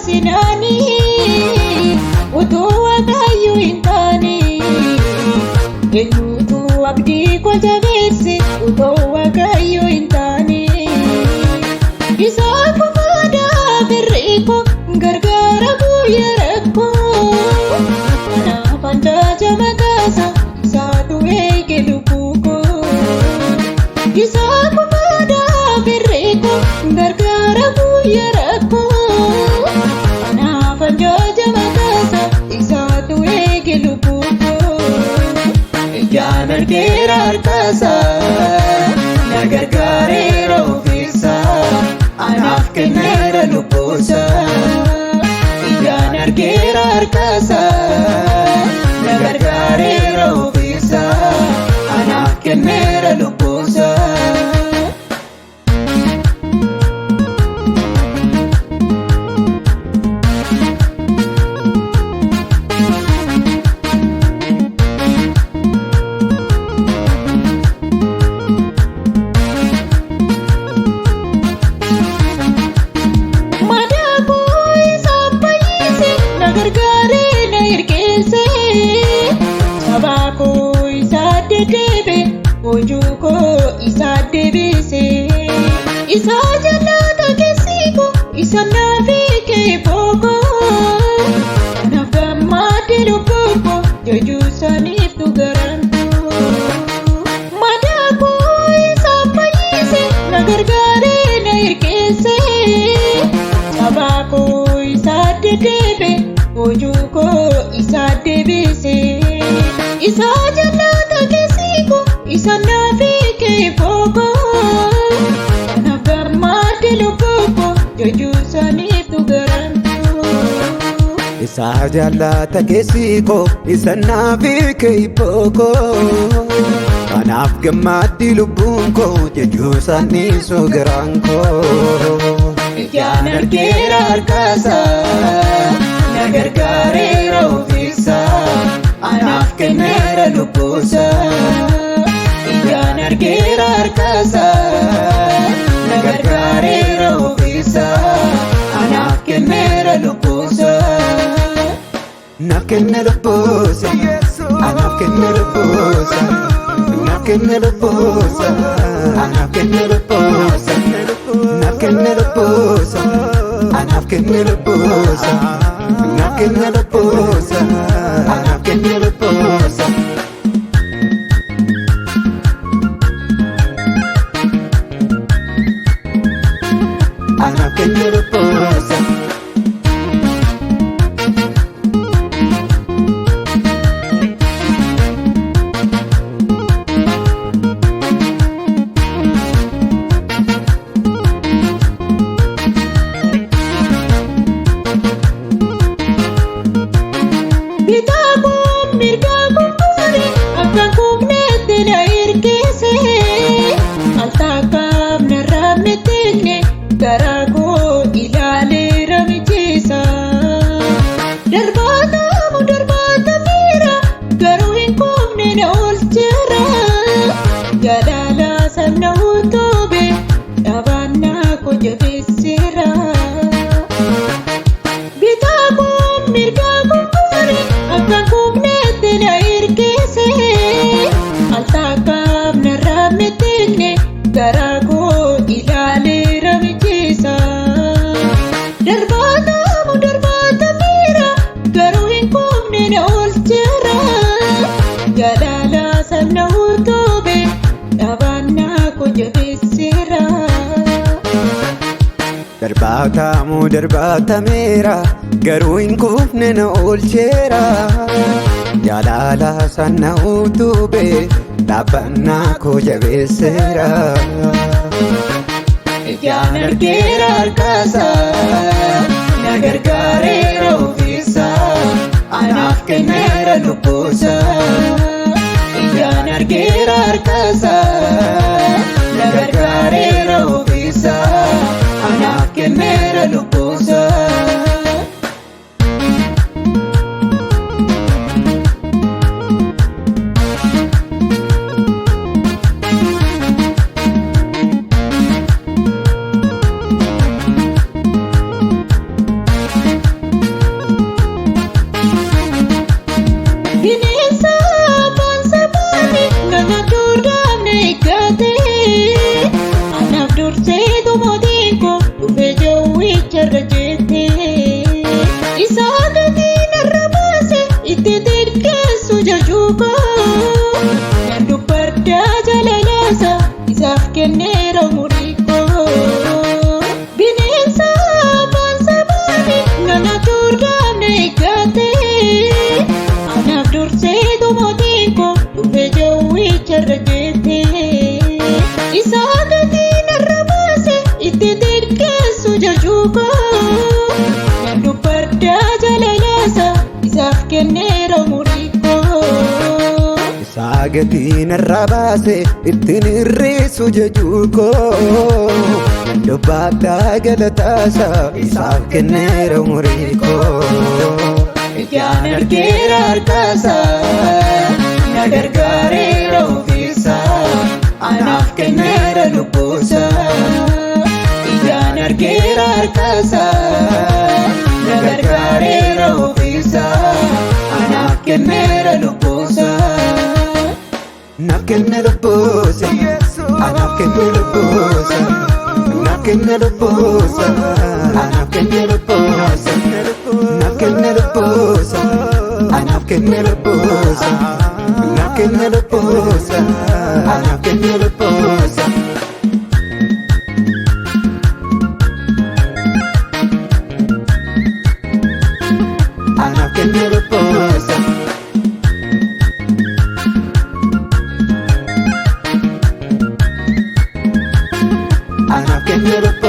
sinani utu wakayu intani enutu abdi ko jabesi utu wakayu intani isa kumada biriko gargara buyarako ana panda jamakasa sadu ege lupuko isa kumada biriko gargara buyarako ana panda jamakasa sadu ege lupuko janar kerar kasa nagar karero fisa anaf kenera lupusa janar kerar kasa nagar karero fisa anaf kenera lupusa Ojuko isa debise isa jalata kesiko isa nafike poko nafamati lupoko joju sanif tu garantu madako isa paise nagar gare nair kese sabako isa debe ojuko isa debise isa jalata kesiko isa nafike poko nafamati lupoko joju sanif tu garantu isa jalata kesiko isa nafike poko anaf gamadi lubunko joju sanif tu garanko janar kerar kasa nagar karero fisa anaf kenera lupusa janar kerar kasa nagar karero fisa anaf kenera lupusa nakenna lupusa anaf kenna lupusa nakenna lupusa anaf kenna lupusa nakenna lupusa anaf kenna lupusa nakenna lupusa anaf kenna lupusa anaf kenna lupusa Garago ilale ramchisa darbata mira garu hinkumne na olchera jalala sanna utobe abana ko jabesera bitago mirgago kore akan kumne tena irkese altakam na rametekne garago ilale darbata mira garu hinkumne na olchera jalala sanna utobe abana ko jabesera darbata mira garu hinkumne na olchera jalala sanna utobe abana ko jabesera janar kerar kasa nagar karero fisa anaf kenera lupusa janar kerar kasa nagar karero fisa anaf kenera lupusa Isaa gatiin irra baase itti xiqqeessu jechuu koo. Nan dubbaddaa jalalaasa isaaf kenneera umurii koo. Isaa gatiin irra baase ittiin hir'isu jechuu koo. Nan dubbaddaa galataasa isaaf kenneera umurii koo. Ijaan argeera harkaasaa na gargaareera ofiisaa anaaf kenneera lubbuusaa. Ijaan argeera harkaasaa na gargaareera ofiisaa anaaf kenneera lubbuusaa. Naaf kenne lubbuusaa, anaaf kenne lubbuusaa. Naaf kenne lubbuusaa, anaaf kenne lubbuusaa. Naaf kenne lubbuusaa, anaaf kenne lubbuusaa. Naaf kenne lubbuusaa, anaaf kenne lubbuusaa. Anaaf kenne lubbuusaa. Anaaf kenne lubbuusaa.